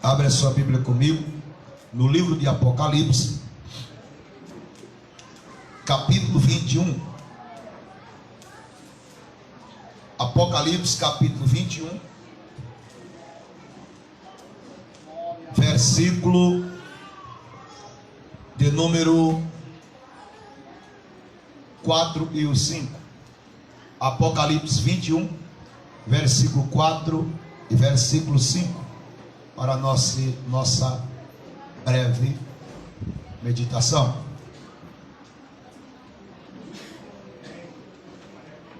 Abre a sua Bíblia comigo no livro de Apocalipse, capítulo 21. Apocalipse, capítulo 21, versículo de número 4 e o 5. Apocalipse 21, versículo 4 e versículo 5, para nossa breve meditação.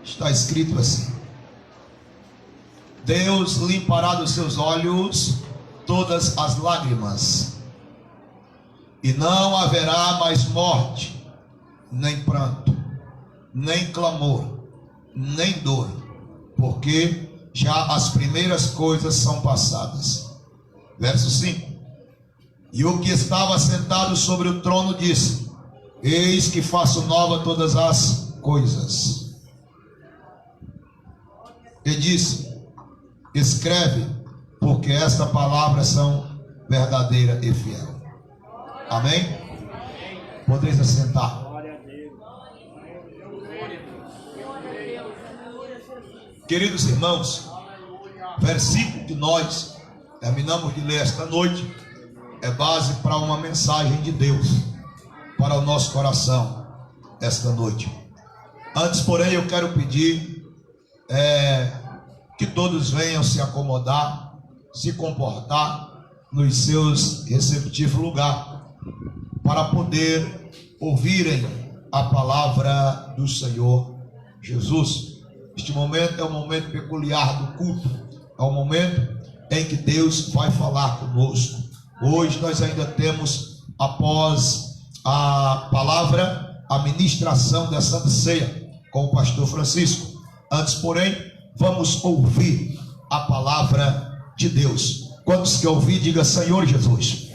Está escrito assim: Deus limpará dos seus olhos todas as lágrimas, e não haverá mais morte, nem pranto, nem clamor, nem dor, porque já as primeiras coisas são passadas. Verso 5: E o que estava sentado sobre o trono disse: Eis que faço nova todas as coisas. E disse: Escreve, porque esta palavra são verdadeira e fiel. Amém? Podeis assentar. Queridos irmãos, versículo que nós terminamos de ler esta noite é base para uma mensagem de Deus para o nosso coração esta noite. Antes, porém, eu quero pedir que todos venham se acomodar, se comportar nos seus respectivos lugares, para poder ouvirem a palavra do Senhor Jesus. Este momento é um momento peculiar do culto, é um momento em que Deus vai falar conosco. Hoje nós ainda temos, após a palavra, a ministração da Santa Ceia com o pastor Francisco. Antes, porém, vamos ouvir a palavra de Deus. Quantos que ouvir, diga: Senhor Jesus,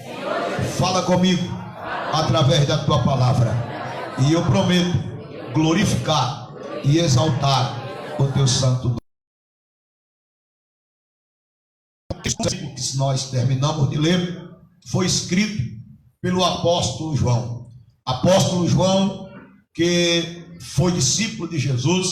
fala comigo através da tua palavra, e eu prometo glorificar e exaltar o teu santo nome. Que nós terminamos de ler foi escrito pelo apóstolo João. Apóstolo João, que foi discípulo de Jesus.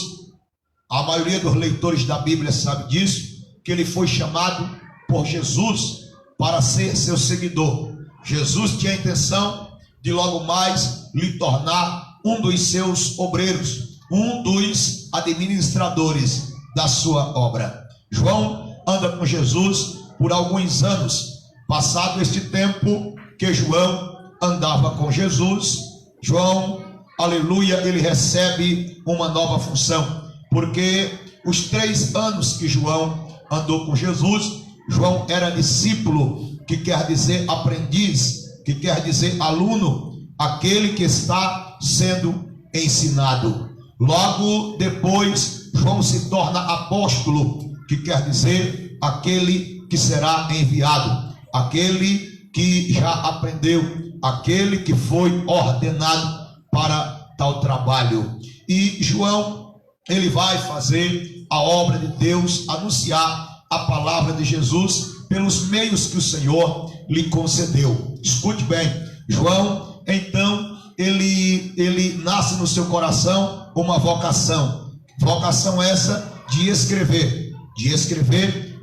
A maioria dos leitores da Bíblia sabe disso, que ele foi chamado por Jesus para ser seu seguidor. Jesus tinha a intenção de logo mais lhe tornar um dos seus obreiros, um dos administradores da sua obra. João anda com Jesus por alguns anos. Passado este tempo que João andava com Jesus, João, aleluia, ele recebe uma nova função. Porque os 3 anos que João andou com Jesus, João era discípulo, que quer dizer aprendiz, que quer dizer aluno, aquele que está sendo ensinado. Logo depois, João se torna apóstolo, que quer dizer aquele que será enviado, aquele que já aprendeu, aquele que foi ordenado para tal trabalho. E João, ele vai fazer a obra de Deus, anunciar a palavra de Jesus pelos meios que o Senhor lhe concedeu. Escute bem, João, então, ele nasce no seu coração uma vocação. Vocação essa de escrever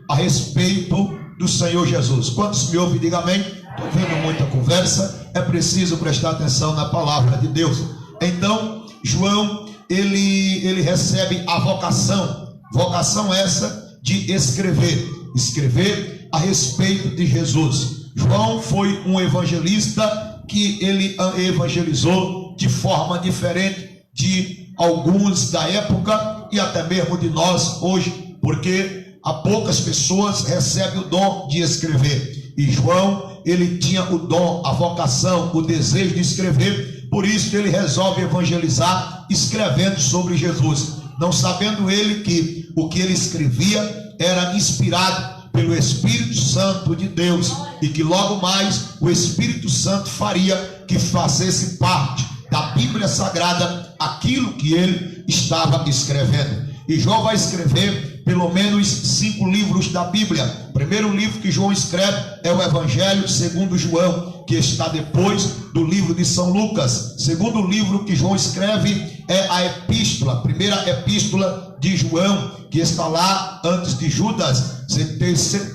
a respeito do Senhor Jesus. Quantos me ouvem, diga amém. Estou vendo muita conversa, é preciso prestar atenção na palavra de Deus. Então, João, ele recebe a vocação essa de escrever a respeito de Jesus. João foi um evangelista que ele evangelizou de forma diferente de alguns da época e até mesmo de nós hoje, porque há poucas pessoas recebem o dom de escrever, e João, ele tinha o dom, a vocação, o desejo de escrever. Por isso ele resolve evangelizar escrevendo sobre Jesus, não sabendo ele que o que ele escrevia era inspirado pelo Espírito Santo de Deus, e que logo mais o Espírito Santo faria que fizesse parte da Bíblia Sagrada aquilo que ele estava escrevendo. E João vai escrever pelo menos 5 livros da Bíblia. O primeiro livro que João escreve é o Evangelho segundo João, que está depois do livro de São Lucas. O segundo livro que João escreve é a Epístola, a primeira Epístola de João, que está lá antes de Judas.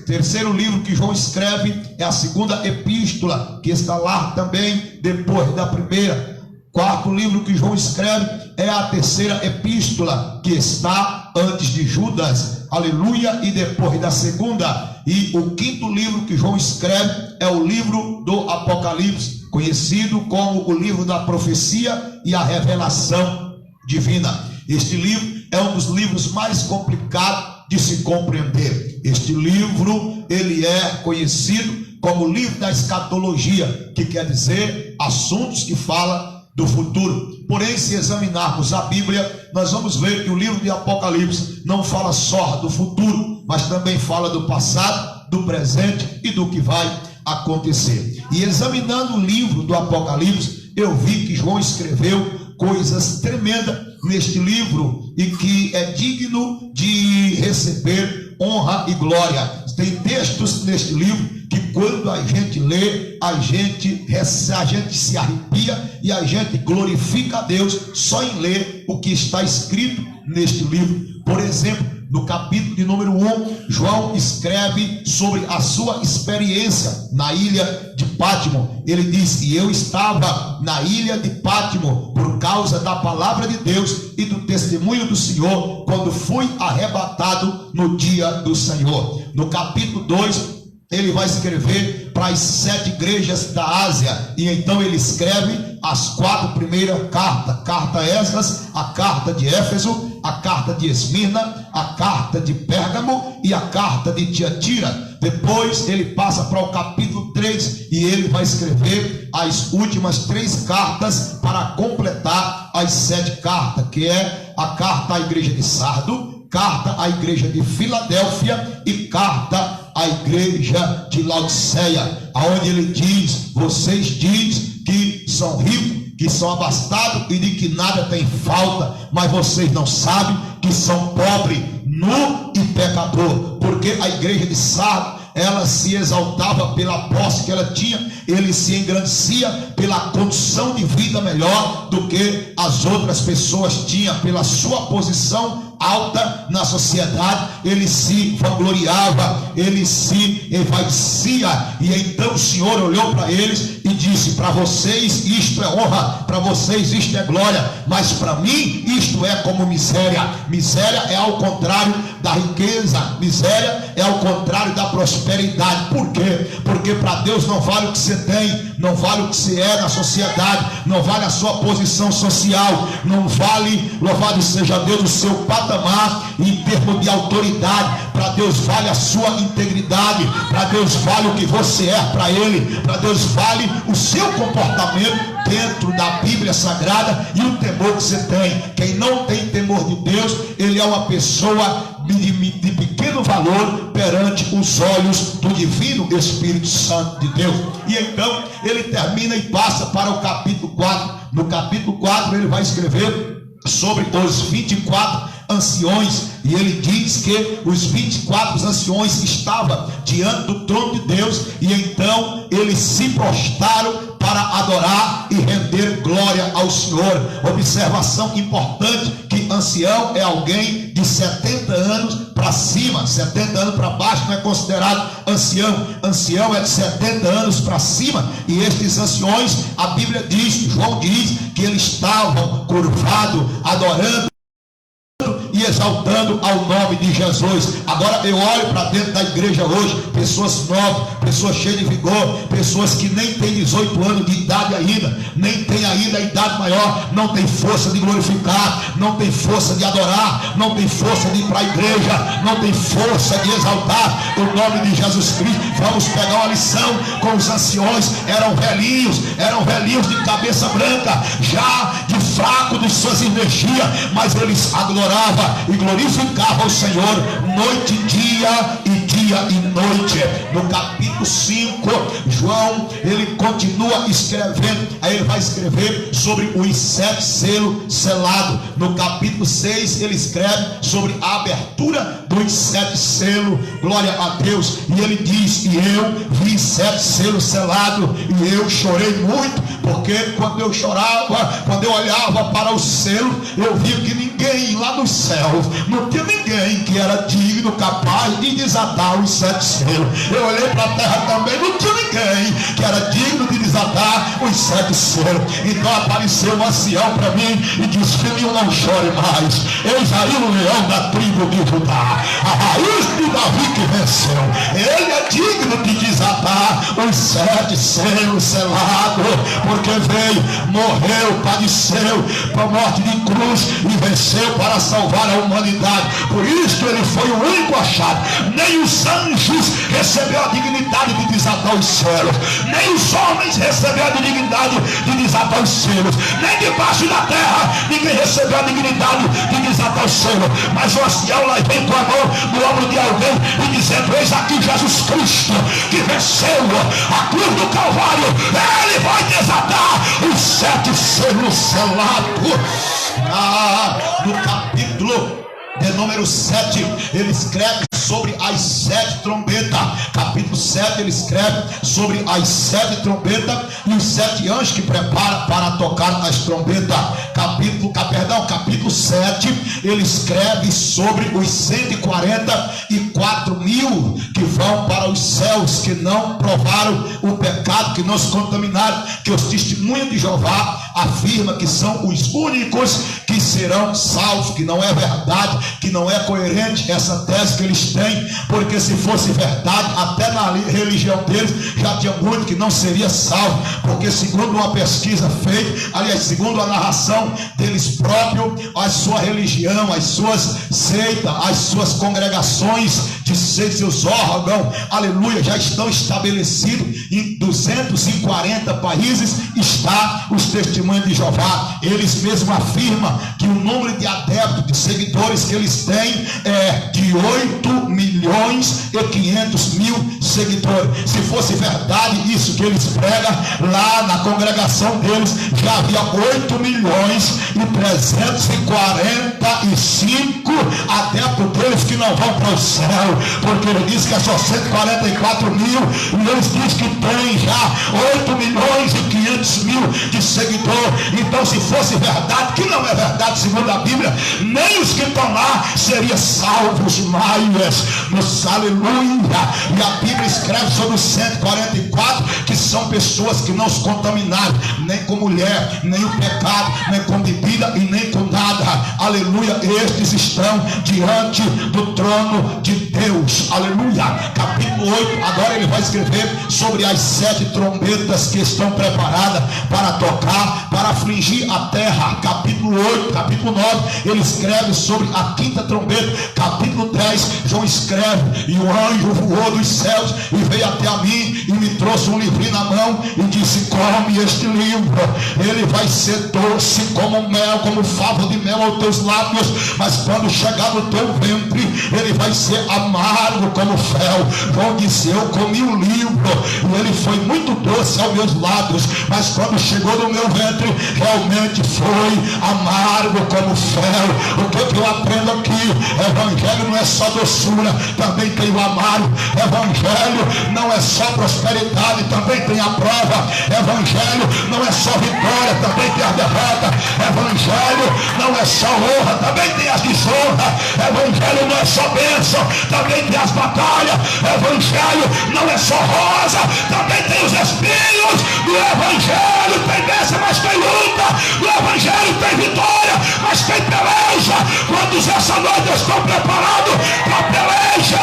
Terceiro livro que João escreve é a segunda Epístola, que está lá também depois da primeira. Quarto livro que João escreve é a terceira Epístola, que está antes de Judas, aleluia, e depois da segunda. E o quinto livro que João escreve é o livro do Apocalipse, conhecido como o livro da profecia e a revelação divina. Este livro é um dos livros mais complicados de se compreender. Este livro, ele é conhecido como o livro da escatologia, que quer dizer assuntos que falam do futuro. Porém, se examinarmos a Bíblia, nós vamos ver que o livro de Apocalipse não fala só do futuro, mas também fala do passado, do presente e do que vai acontecer. E examinando o livro do Apocalipse, eu vi que João escreveu coisas tremendas neste livro e que é digno de receber honra e glória. Tem textos neste livro que quando a gente lê, a gente se arrepia e a gente glorifica a Deus só em ler o que está escrito neste livro. Por exemplo, no capítulo de número 1, João escreve sobre a sua experiência na ilha de Pátimo. Ele diz: e eu estava na ilha de Pátimo por causa da palavra de Deus e do testemunho do Senhor, quando fui arrebatado no dia do Senhor. No capítulo 2, ele vai escrever para as 7 igrejas da Ásia, e então ele escreve as 4 primeiras cartas: carta Esdras, a carta de Éfeso, a carta de Esmirna, a carta de Pérgamo e a carta de Tiatira. Depois ele passa para o capítulo 3 e ele vai escrever as últimas 3 cartas para completar as 7 cartas, que é a carta à igreja de Sardo, carta à igreja de Filadélfia e carta à igreja de Laodiceia, aonde ele diz: vocês dizem que são ricos, que são abastados e de que nada tem falta, mas vocês não sabem que são pobres, nu e pecador. Porque a igreja de Sardo, ela se exaltava pela posse que ela tinha, ele se engrandecia pela condição de vida melhor do que as outras pessoas tinham, pela sua posição alta na sociedade, ele se vangloriava, ele se envaidecia. E então o Senhor olhou para eles e disse: para vocês isto é honra, para vocês isto é glória, mas para mim isto é como miséria. Miséria é ao contrário da riqueza, miséria é ao contrário da prosperidade. Por quê? Porque para Deus não vale o que você tem, não vale o que você é na sociedade, não vale a sua posição social, não vale, louvado seja Deus, o seu patamar em termos de autoridade. Para Deus vale a sua integridade, para Deus vale o que você é para Ele, para Deus vale o seu comportamento dentro da Bíblia Sagrada e o temor que você tem. Quem não tem temor de Deus, ele é uma pessoa de pequeno valor perante os olhos do divino Espírito Santo de Deus. E então ele termina e passa para o capítulo 4. No capítulo 4 ele vai escrever sobre os 24 anciões, e ele diz que os 24 anciões estavam diante do trono de Deus, e então eles se prostraram para adorar e render glória ao Senhor. Observação importante, que ancião é alguém de 70 anos para cima. 70 anos para baixo não é considerado ancião. Ancião é de 70 anos para cima. E estes anciões, a Bíblia diz, João diz, que eles estavam curvados, adorando e exaltando ao nome de Jesus. Agora eu olho para dentro da igreja hoje, pessoas novas, pessoas cheias de vigor, pessoas que nem têm 18 anos de idade ainda, nem têm ainda a idade maior, não tem força de glorificar, não tem força de adorar, não tem força de ir para a igreja, não tem força de exaltar o nome de Jesus Cristo. Vamos pegar uma lição com os anciões. Eram velhinhos de cabeça branca, já de fraco de suas energias, mas eles adoravam, e glorificava o Senhor noite e dia e noite. No capítulo 5, João, ele continua escrevendo. Aí ele vai escrever sobre os 7 selos selados. No capítulo 6, ele escreve sobre a abertura dos 7 selos. Glória a Deus. E ele diz: e eu vi 7 selos selados, e eu chorei muito, porque quando eu chorava, quando eu olhava para o selo, eu via que ninguém lá nos céus, não tinha ninguém que era digno, capaz de desatar os 7 selos. Eu olhei para a terra também, não tinha ninguém que era digno de desatar os 7 selos. Então apareceu um ancião para mim e disse: filhinho, não chore mais, eis aí o leão da tribo de Judá, a raiz de Davi que venceu. Ele é digno de desatar os 7 selos selados, porque veio, morreu, padeceu por morte de cruz e venceu para salvar a humanidade. Por isso ele foi o único achado. Nem os anjos receberam a dignidade de desatar os selos, nem os homens receberam a dignidade de desatar os selos, nem debaixo da terra ninguém recebeu a dignidade de desatar os selos. Mas o ancião lá vem com a mão no ombro de alguém e dizendo: eis aqui Jesus Cristo, que venceu a cruz do Calvário. Ele vai desatar os 7 selos selados. No capítulo de número 7, ele escreve sobre as 7 trombetas. Capítulo 7, ele escreve sobre as 7 trombetas e os 7 anjos que prepara para tocar as trombetas. Capítulo 7, ele escreve sobre os 144 mil que vão para os céus, que não provaram o pecado, que não se contaminaram, que os testemunhos de Jeová afirma que são os únicos que serão salvos, que não é verdade, que não é coerente essa tese que eles têm, porque se fosse verdade, até na religião deles já tinha muito que não seria salvo, porque segundo uma pesquisa feita, aliás, segundo a narração deles próprios, a sua religião, as suas seitas, as suas congregações de seus órgãos, aleluia, já estão estabelecidos em 240 países, está os testemunhos de Jeová. Eles mesmos afirmam que o número de adeptos, de seguidores que eles têm é de 8.500.000 seguidores. Se fosse verdade isso que eles pregam, lá na congregação deles já havia 8.345 adeptos deles que não vão para o céu, porque ele diz que é só 144 mil, e eles dizem que tem já 8.500.000 de seguidores. Então, se fosse verdade, que não é verdade segundo a Bíblia, nem os que estão lá seriam salvos mais. Aleluia. E a Bíblia escreve sobre os 144 que são pessoas que não se contaminaram nem com mulher, nem o pecado, nem com bebida e nem com nada. Aleluia. Estes estão diante do trono de Deus. Aleluia. Capítulo 8, agora ele vai escrever sobre as 7 trombetas que estão preparadas para tocar, para afligir a terra. Capítulo 8, capítulo 9, ele escreve sobre a 5ª trombeta. Capítulo 10, João escreve: e o anjo voou dos céus e veio até a mim e me trouxe um livrinho na mão e disse: come este livro, ele vai ser doce como mel, como favo de mel aos teus lábios, mas quando chegar no teu ventre, ele vai ser amargo como fel. João disse: eu comi o livro e ele foi muito doce aos meus lábios, mas quando chegou no meu ventre, realmente foi amargo como fel. O que eu aprendo aqui? Evangelho não é só doçura, também tem o amargo. Evangelho não é só prosperidade, também tem a prova. Evangelho não é só vitória, também tem a derrota. Evangelho não é só honra, também tem as desonras. Evangelho não é só bênção, também tem as batalhas. Evangelho não é só rosa, também tem os espinhos. No Evangelho tem bênção, mas tem luta. No Evangelho tem vitória, mas tem peleja. Quantos essa noite estão preparados para a peleja?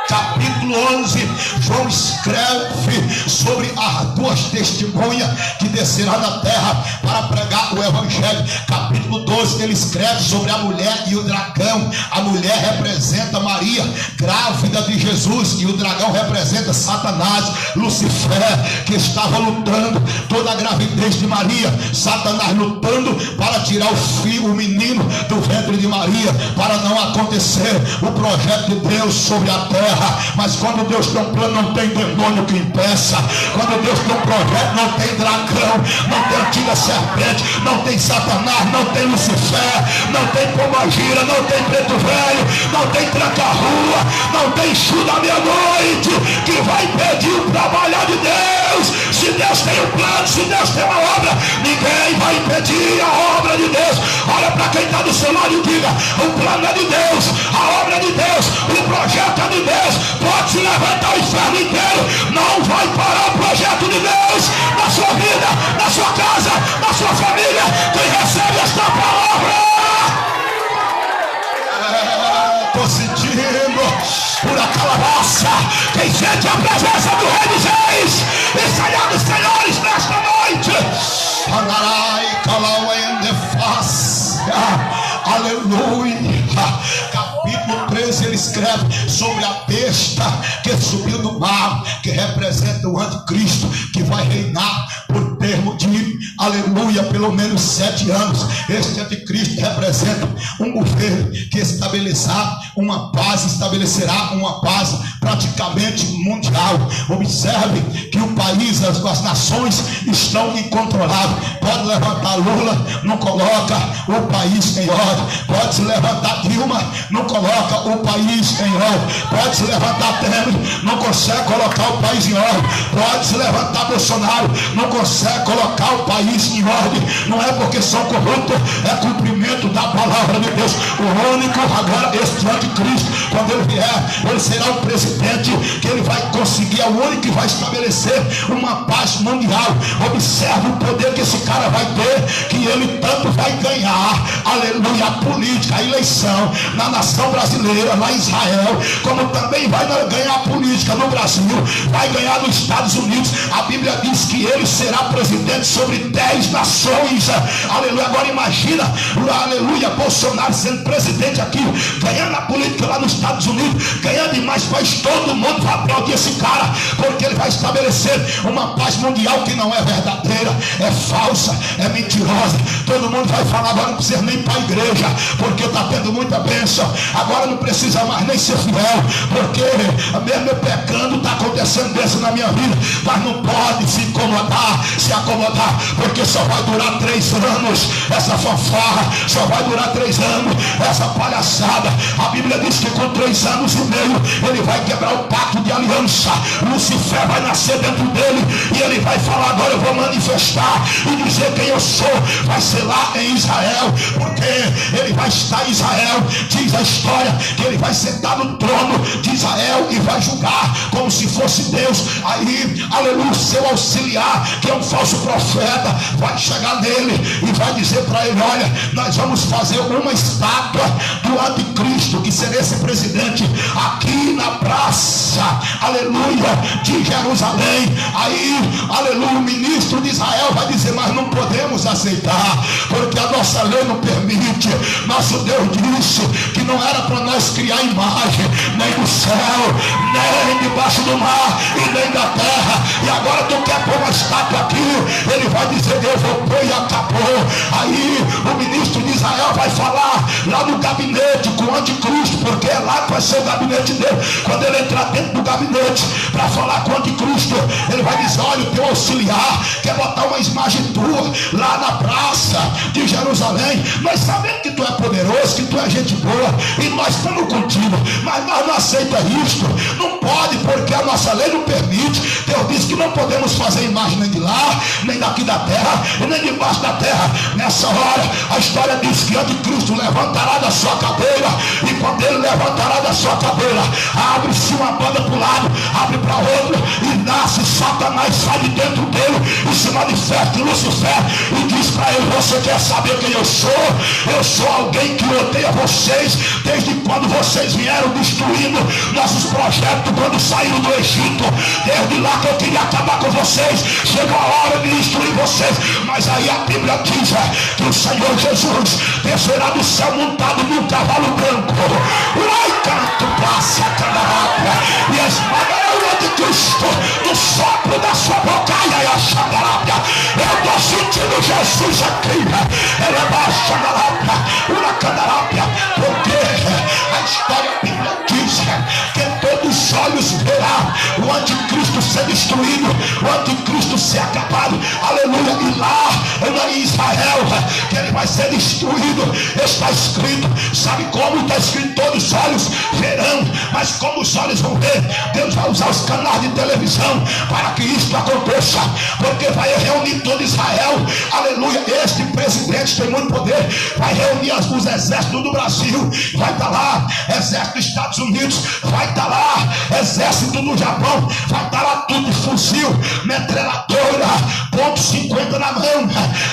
Capítulo 11, João escreve sobre as 2 testemunhas que descerão na terra para pregar o Evangelho. Capítulo 12, ele escreve sobre a mulher e o dragão. A mulher representa Maria, grávida vinda de Jesus, e o dragão representa Satanás, Lucifer, que estava lutando toda a gravidez de Maria, Satanás lutando para tirar o menino do ventre de Maria, para não acontecer o projeto de Deus sobre a terra. Mas quando Deus tem um plano, não tem demônio que impeça. Quando Deus tem um projeto, não tem dragão, não tem antiga serpente, não tem Satanás, não tem Lucifer, não tem pombagira, não tem preto velho, não tem tranca-rua, não tem Exu da meia-noite que vai impedir o trabalhar de Deus. Se Deus tem um plano, se Deus tem uma obra, ninguém vai impedir a obra de Deus. Olha para quem está do seu lado e diga: o plano é de Deus, a obra é de Deus, o projeto é de Deus. Pode se levantar o inferno inteiro, não vai parar o projeto de Deus na sua vida, na sua casa, na sua família. Quem recebe esta palavra, estou sentindo por aquela raça. Quem sente a presença do Rei dos Reis e Senhor dos Senhores nesta noite, Anarai Kalauende Faz, aleluia. Capítulo 13 ele escreve sobre a besta que subiu do mar, que representa o anticristo, que vai reinar por termo de, aleluia, pelo menos 7 anos. Este anticristo representa um governo que estabelecerá uma paz praticamente mundial. Observe que o país, as nações estão incontroláveis. Pode levantar Lula, não coloca o país em ordem. Pode se levantar Dilma, não coloca o país em ordem. Pode se levantar Temer, não consegue colocar o país em ordem. Pode se levantar Bolsonaro, não consegue colocar o país em ordem. Não é porque são corruptos, é cumprimento da palavra de Deus. O único agora, este anticristo, quando ele vier, ele será o presidente, que ele vai conseguir, é o único que vai estabelecer uma paz mundial. Observe o poder que esse cara vai ter, que ele tanto vai ganhar, aleluia, a política, a eleição na nação brasileira, lá em Israel, como também vai ganhar a política no Brasil, vai ganhar nos Estados Unidos. A Bíblia diz que ele será presidente sobre 10 nações, aleluia. Agora imagina, aleluia, Bolsonaro sendo presidente aqui, ganhando a política lá nos Estados Unidos, ganhando demais, mas todo mundo vai aplaudir esse cara, porque ele vai estabelecer uma paz mundial que não é verdadeira, é falsa, é mentirosa. Todo mundo vai falar: agora não precisa nem ir para a igreja, porque está tendo muita bênção. Agora não precisa mais nem ser fiel, porque mesmo eu pecando, está acontecendo bênção na minha vida. Mas não pode se acomodar, porque só vai durar 3 anos essa fanfarra, só vai durar 3 anos essa palhaçada. A Bíblia diz que com 3 anos e meio ele vai quebrar o pacto de aliança. Lucifer vai nascer dentro dele e ele vai falar: agora eu vou manifestar e dizer quem eu sou. Vai ser lá em Israel, porque ele vai estar em Israel. Diz a história que ele vai sentar no trono de Israel e vai julgar como se fosse Deus. Aí, aleluia, seu auxiliar, que é um falso profeta, vai chegar nele e vai dizer para ele: olha, nós vamos fazer uma estátua do anticristo, que será esse presidente, aqui na praça, aleluia, de Jerusalém. Aí, aleluia, o ministro de Israel vai dizer: mas não podemos aceitar, porque a nossa lei não permite. Nosso Deus disse que não era para nós criar imagem, nem do céu, nem debaixo do mar e nem da terra. E agora tu quer pôr uma estátua aqui? Ele vai dizer: eu vou pôr e acabou. Aí o ministro de Israel vai falar lá no gabinete com o anticristo, porque é lá que vai ser o gabinete dele. Quando ele entrar dentro do gabinete para falar com o anticristo, ele vai dizer: olha, o teu auxiliar quer botar uma imagem tua lá na praça de Jerusalém. Nós sabemos que tu é poderoso, que tu é gente boa, e nós estamos contigo, mas nós não aceitamos isto. Não pode, porque a nossa lei não permite. Deus disse que não podemos fazer imagem nem de lá, nem daqui da terra, e nem debaixo da terra. Nessa hora, a história diz que o anticristo levantará da sua cadeira, e quando ele levantará da sua cadeira, abre-se uma banda para o lado, abre para outro, e nasce Satanás, sai de dentro dele e se manifesta em Lucifer e diz para ele: você quer saber quem eu sou? Eu sou alguém que odeia vocês desde quando vocês vieram destruindo nossos projetos quando saíram do Egito. Desde lá que eu queria acabar com vocês, chegou a hora de destruir vocês. Mas aí a Bíblia diz que o Senhor Jesus descerá do céu montado num cavalo branco. Uai, canto, passa, candarabia. Eu estou sentindo Jesus aqui. Ela baixa na lápia, porque a história bíblica diz que todos os olhos verão o anticristo ser destruído, o anticristo ser acabado. Aleluia. E lá em Israel, que ele vai ser destruído, está escrito. Sabe como está escrito? Todos os olhos verão. Mas como os olhos vão ver? Deus vai usar os canais de televisão para que isso aconteça, porque vai reunir todo Israel. Aleluia. Este presidente tem muito poder, vai reunir os exércitos do Brasil, vai estar lá exército dos Estados Unidos, vai estar lá exército do Japão, vai estar lá tudo, fuzil, metralhadora, ponto 50 na mão,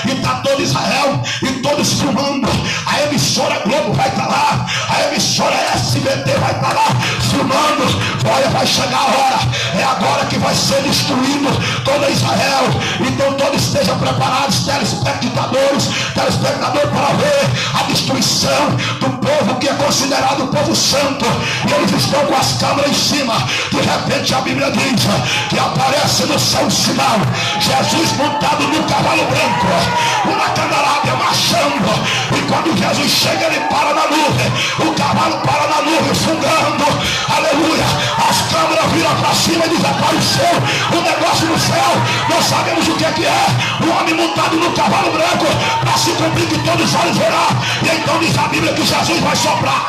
e está todo Israel e todos filmando. A emissora Globo vai estar lá, a emissora SBT vai estar lá filmando. Olha, vai chegar a hora, é agora que vai ser destruído todo Israel. Então todos estejam preparados, telespectadores para ver a destruição do povo que é considerado o povo santo. E eles estão com as câmeras em cima. De repente a Bíblia diz que aparece no céu um sinal: Jesus montado no cavalo branco, uma candelária marchando. E quando Jesus chega, ele para na nuvem, o cavalo para na nuvem, fungando. Aleluia. As câmeras viram para cima e desapareceu o negócio no céu. Nós sabemos o que é o homem montado no cavalo branco, para se cumprir que todos os olhos verão. E então diz a Bíblia que Jesus vai soprar.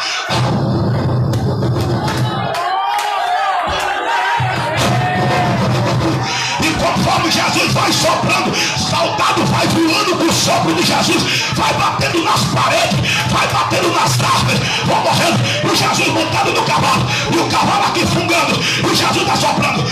E conforme Jesus vai soprando, soldado vai voando com o sopro de Jesus, vai batendo nas paredes, vai batendo nas árvores, vão morrendo. E Jesus montado no cavalo, e o cavalo aqui fungando, e Jesus está soprando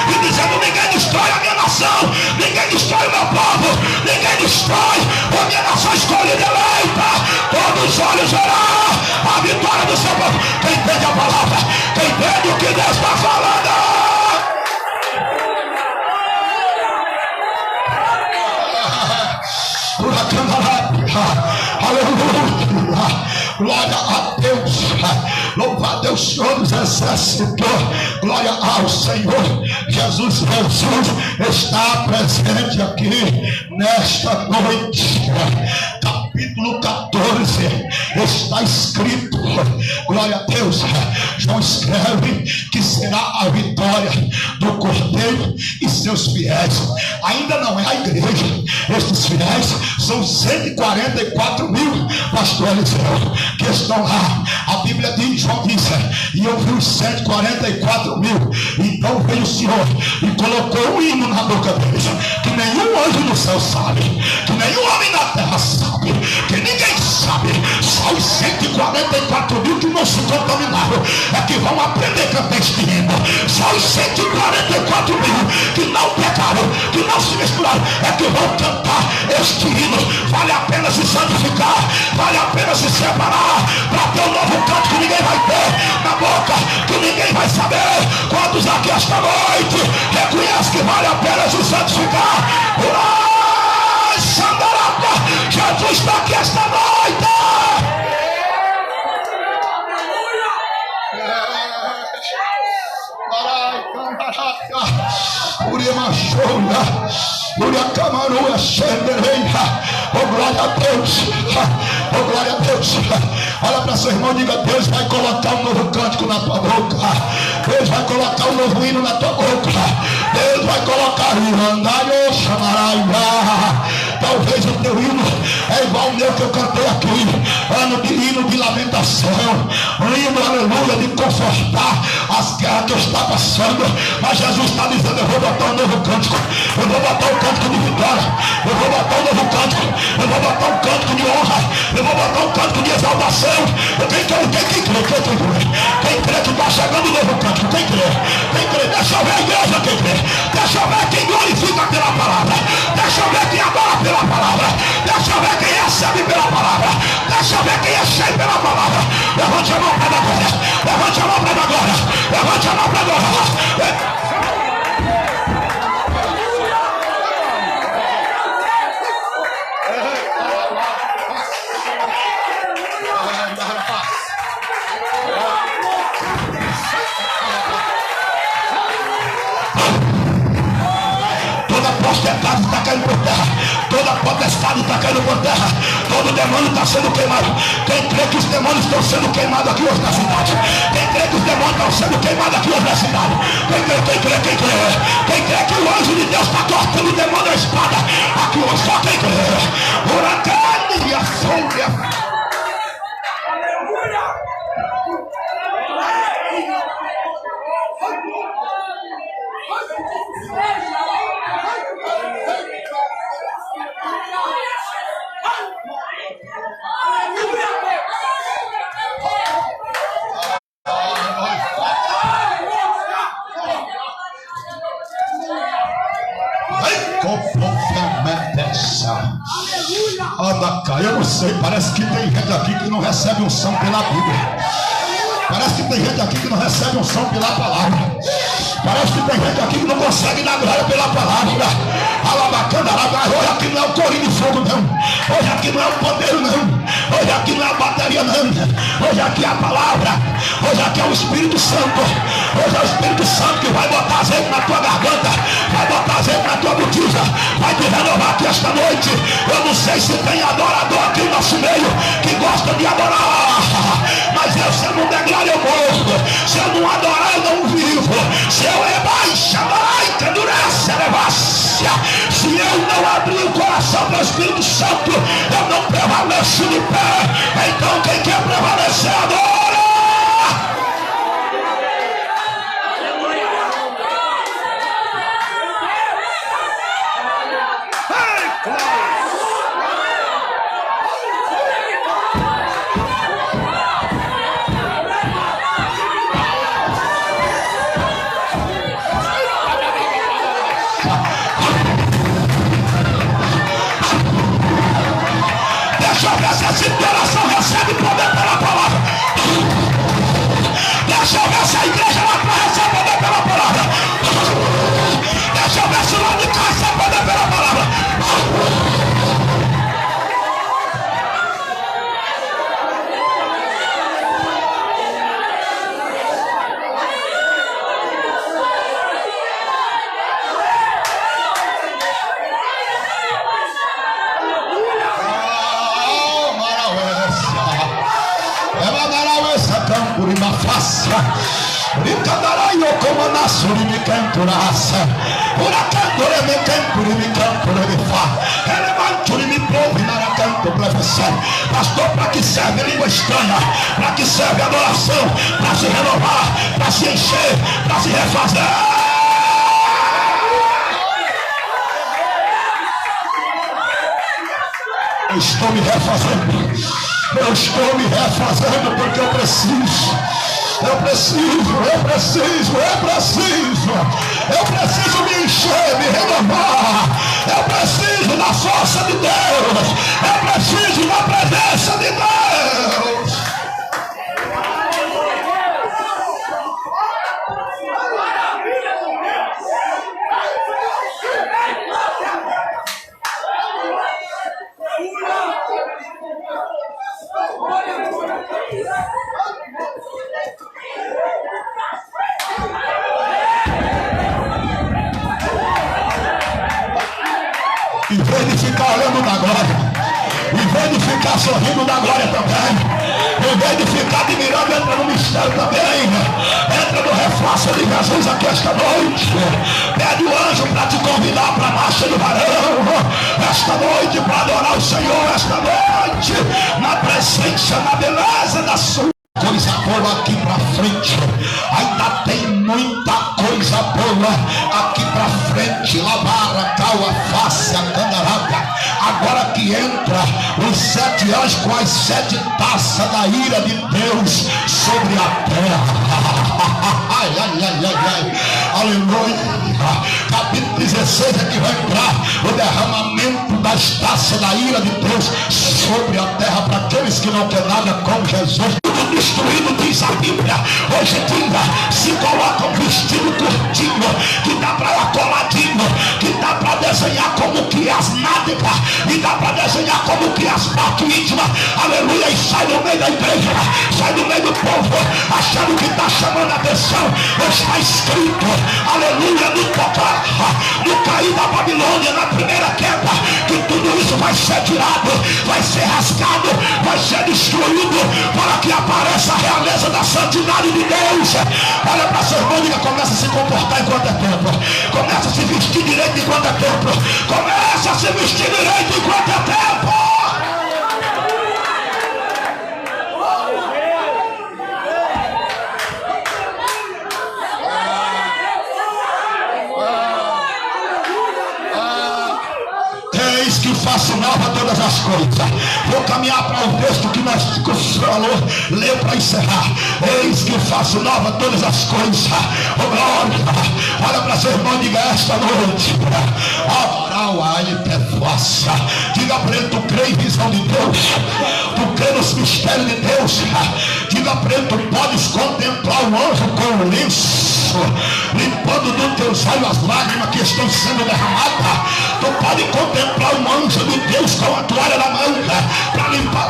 e dizendo: ninguém destrói a minha nação, ninguém destrói o meu povo, ninguém destrói a minha nação escolhida e eleita. Todos os olhos verão a vitória do seu povo. Quem entende a palavra, quem entende o que Deus está falando. Aleluia, glória a Deus, louva a Deus, Senhor dos exércitos, glória ao Senhor. Jesus está presente aqui nesta noite. Capítulo 14 está escrito, glória a Deus, João escreve que será a vitória do Cordeiro e seus fiéis. Ainda não é a igreja, estes fiéis são 144 mil, pastor Eliseu, que estão lá. A Bíblia diz, João disse, e eu vi os 144 mil. Então veio o Senhor e colocou um hino na boca deles, que nenhum anjo no céu sabe, que nenhum homem na terra sabe, que ninguém sabe. Só os 144 mil que não se contaminaram é que vão aprender a cantar este hino. Só os 144 mil que não pecaram, que não se misturaram, é que vão cantar este hino. Vale a pena se santificar, vale a pena se separar, para ter um novo canto que ninguém vai ter na boca, que ninguém vai saber. Quantos aqui esta noite reconhecem que vale a pena se santificar? Jesus está aqui esta noite. Oh, glória a Deus. Oh, glória a Deus. Olha para seu irmão e diga: Deus vai colocar um novo cântico na tua boca. Deus vai colocar um novo hino na tua boca. Deus vai colocar Irandaio Chamaraia. Talvez o teu hino é igual ao meu que eu cantei aqui. Hino de lamentação, hino, aleluia, de confortar as guerras que está passando. Mas Jesus está dizendo: eu vou botar um novo cântico, eu vou botar um cântico de vitória, eu vou botar um novo cântico, eu vou botar um cântico de honra, eu vou botar um cântico de exaltação. Quem crê que está chegando um novo cântico? Quem crê? Deixa eu ver a igreja, quem crê? Deixa eu ver quem glorifica pela palavra, deixa eu ver quem adora pela palavra, deixa eu ver quem recebe pela palavra, deixa eu ver quem é cheio pela palavra. Levante a mão para a glória, levante a mão para a glória, levante a mão para a glória. espada está caindo por terra. Todo demônio está sendo queimado. Quem crê que os demônios estão sendo queimados aqui hoje na cidade? Quem crê que os demônios estão sendo queimados aqui hoje na cidade? Quem crê? Quem crê que o anjo de Deus está cortando o demônio a espada aqui hoje? Só quem crê. Huracão e a sombra. Eu não sei, parece que tem gente aqui que não recebe unção pela Bíblia. Parece que tem gente aqui que não recebe unção pela palavra. Parece que tem gente aqui que não consegue dar glória pela palavra. Hoje aqui não é o corinho de fogo não. Hoje aqui não é o poder não. Hoje aqui não é a bateria não. Hoje aqui é a palavra. Hoje aqui é o Espírito Santo. Hoje é o Espírito Santo que vai botar azeite na tua garganta. Vai botar azeite na tua botija. Vai te renovar aqui esta noite. Eu não sei se tem adorador aqui no nosso meio que gosta de adorar. Mas se eu não der glória eu morro. Se eu não adorar eu não vivo. Se eu rebaixa, se eu não abrir o coração para o Espírito Santo, eu não prevaleço de pé. Então quem quer prevalecer, adora. Essa oração recebe poder pela palavra. Deixa eu ver se a igreja lá atrás recebe poder pela palavra. Deixa eu ver se o lado de cá recebe poder pela palavra. Pastor, para que serve língua estranha? Para que serve adoração? Para se renovar, para se encher, para se refazer. Eu estou me refazendo. Eu estou me refazendo porque eu preciso me encher, me renovar. Eu preciso da força de Deus. Eu preciso da presença de Deus. Em vez de ficar olhando da glória, em vez de ficar sorrindo da glória também, em vez de ficar admirando, entra no mistério também. Entra no refácio de Jesus aqui esta noite. Pede o anjo para te convidar para a marcha do varão esta noite, para adorar o Senhor esta noite, na presença, na beleza da sua coisa boa aqui para frente. Ainda tem muita coisa boa aqui para frente. Lavar, calma, face, a candarada. Agora que entra os 7 anjos com as 7 taças da ira de Deus sobre a terra. Ai, ai, ai, ai, ai. Aleluia. Capítulo 16 é que vai entrar o derramamento das taças da ira de Deus sobre a terra para aqueles que não querem nada com Jesus. Destruído, diz a Bíblia. Hoje em dia se coloca um vestido curtinho que dá para ela coladinho, que dá para desenhar como que as nádegas e dá para desenhar como que as partes íntimas. Aleluia. E sai do meio da igreja, sai do meio do povo, achando que está chamando a atenção. Está escrito, aleluia, no tocar, no cair da Babilônia, na primeira queda, que tudo isso vai ser tirado, vai ser rasgado, vai ser destruído, para que apareça a realeza da santidade de Deus. Olha para seu irmão e diga: começa a se comportar enquanto é tempo, começa a se vestir direito enquanto é tempo, começa a se vestir direito enquanto é tempo. Que faço nova todas as coisas. Vou caminhar para o texto que nós falou, leu para encerrar. Eis que faço nova todas as coisas. Oh glória! Olha para seu irmão e diga: esta noite, diga para ele: tu crê em visão de Deus, tu crê nos mistérios de Deus. Diga para ele: tu podes contemplar o anjo com o lenço, limpando dos teus olhos as lágrimas que estão sendo derramadas. Tu pode contemplar um anjo de Deus com a toalha na manga, para limpar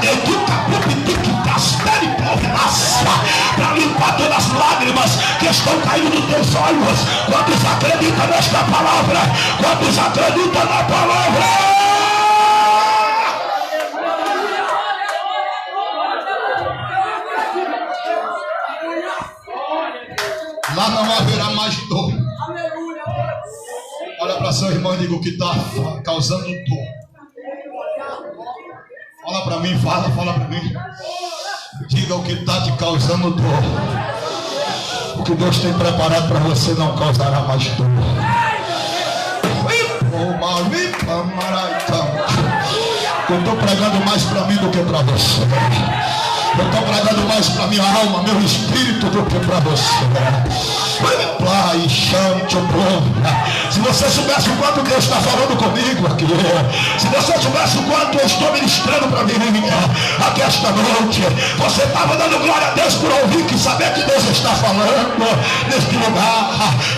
para limpar todas as lágrimas que estão caindo dos teus olhos. Quantos acreditam nesta palavra? Quantos acreditam na palavra? Lá não haverá mais dor. Olha para seu irmão e diga o que está causando dor. Fala para mim, fala para mim. Diga o que está te causando dor. O que Deus tem preparado para você não causará mais dor. Eu estou pregando mais para mim do que para você. Eu estou pregando mais para minha alma, meu espírito, do que para você. Se você soubesse o quanto Deus está falando comigo aqui, se você soubesse o quanto eu estou ministrando para mim aqui esta noite, você estava dando glória a Deus por ouvir, que saber que Deus está falando neste lugar.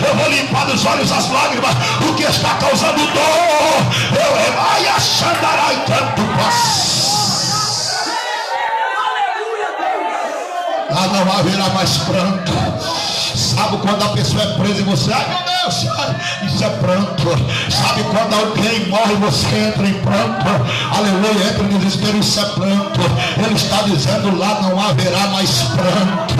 Eu vou limpar dos olhos as lágrimas, o que está causando dor. Eu vai achandará e tanto lá não haverá mais pranto. Sabe quando a pessoa é presa e você, ai meu Deus, isso é pranto. Sabe quando alguém morre e você entra em pranto, aleluia, entra em desespero, isso é pranto. Ele está dizendo: lá não haverá mais pranto,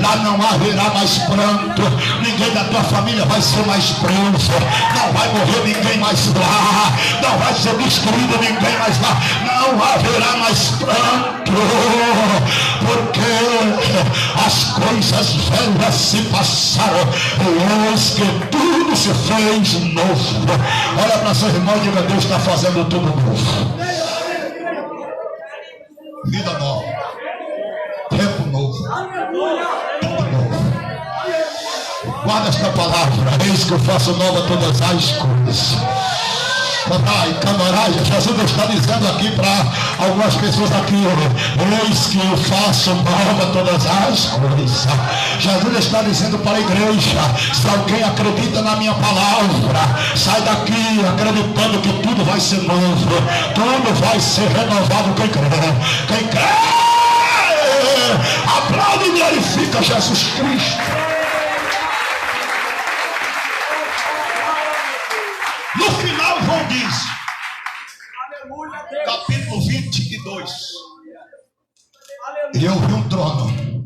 lá não haverá mais pranto. Ninguém da tua família vai ser mais preso, não vai morrer ninguém mais lá, não vai ser destruído ninguém mais lá, não haverá mais pranto, porque as coisas velhas se passaram, e eis que tudo se fez novo. Olha para seu irmão e diga: Deus está fazendo tudo novo. Vida nova, tempo novo, tudo novo. Guarda esta palavra: eis que eu faço nova todas as coisas. Jesus está dizendo aqui para algumas pessoas aqui: eis que eu faço nova todas as coisas. Jesus está dizendo para a igreja: se alguém acredita na minha palavra, sai daqui acreditando que tudo vai ser novo, tudo vai ser renovado. Quem crê? Quem crê? Aplaude e glorifica Jesus Cristo. No final, João diz, capítulo 22, e eu vi um trono.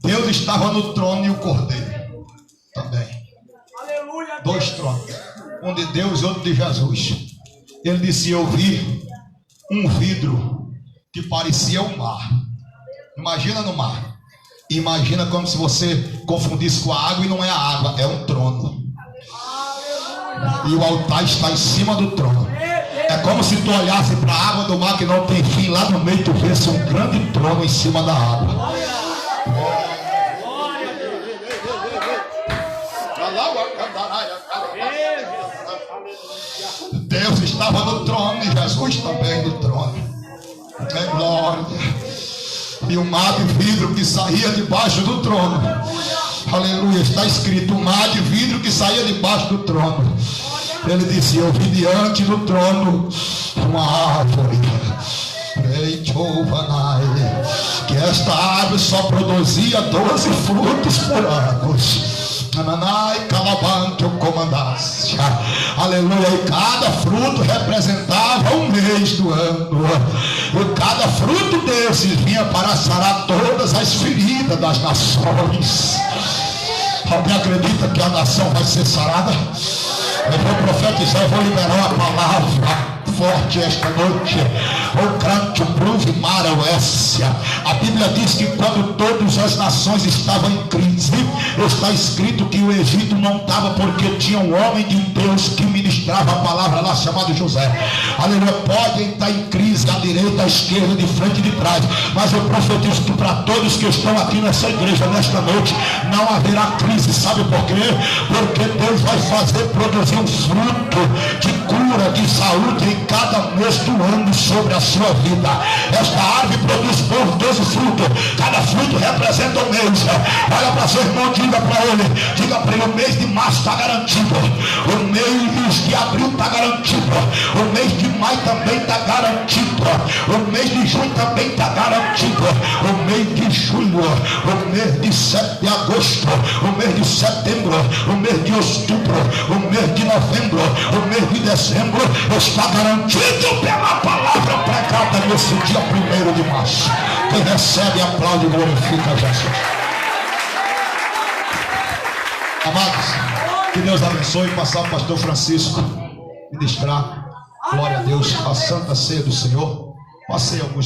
Deus estava no trono e o Cordeiro também. Dois tronos, um de Deus e outro de Jesus. Ele disse: eu vi um vidro que parecia o mar. Imagina no mar. Imagina como se você confundisse com a água, e não é a água, é um trono. E o altar está em cima do trono. É como se tu olhasse para a água do mar que não tem fim, lá no meio tu vesse um grande trono em cima da água. Deus estava no trono e Jesus também no trono. É glória. E o mar de vidro que saía debaixo do trono. Aleluia, está escrito: o mar de vidro que saía debaixo do trono. Ele disse: eu vi diante do trono uma árvore. esta árvore só produzia 12 frutos por ano. Ananai, calabanto, comandasse. Aleluia. E cada fruto representava um mês do ano. E cada fruto desses vinha para sarar todas as feridas das nações. Alguém acredita que a nação vai ser sarada? Eu vou profetizar, eu vou liberar uma palavra forte esta noite. O crânio pruve mara oécia. A Bíblia diz que quando todas as nações estavam em crise, está escrito que o Egito não estava, porque tinha um homem de Deus que ministrava a palavra lá, chamado José. Aleluia. Podem estar em crise à direita, à esquerda, de frente e de trás, mas eu profetizo que para todos que estão aqui nessa igreja nesta noite não haverá crise. Sabe por quê? Porque Deus vai fazer produzir um fruto de cura, de saúde em cada mês do ano sobre a sua vida. Esta árvore produz 12 frutos, cada fruto representa um mês. Olha para seu irmão, diga para ele, o mês de março está garantido, o mês de abril está garantido, o mês de maio também está garantido, o mês de junho também está garantido, o mês de julho, o mês de agosto, o mês de setembro, o mês de outubro, o mês de novembro, o mês de dezembro está garantido pela palavra pregada nesse dia 1º de março. Quem recebe, aplaude e glorifica Jesus. Amados, que Deus abençoe. Passar o pastor Francisco ministrar, glória a Deus, a santa ceia do Senhor. Passei alguns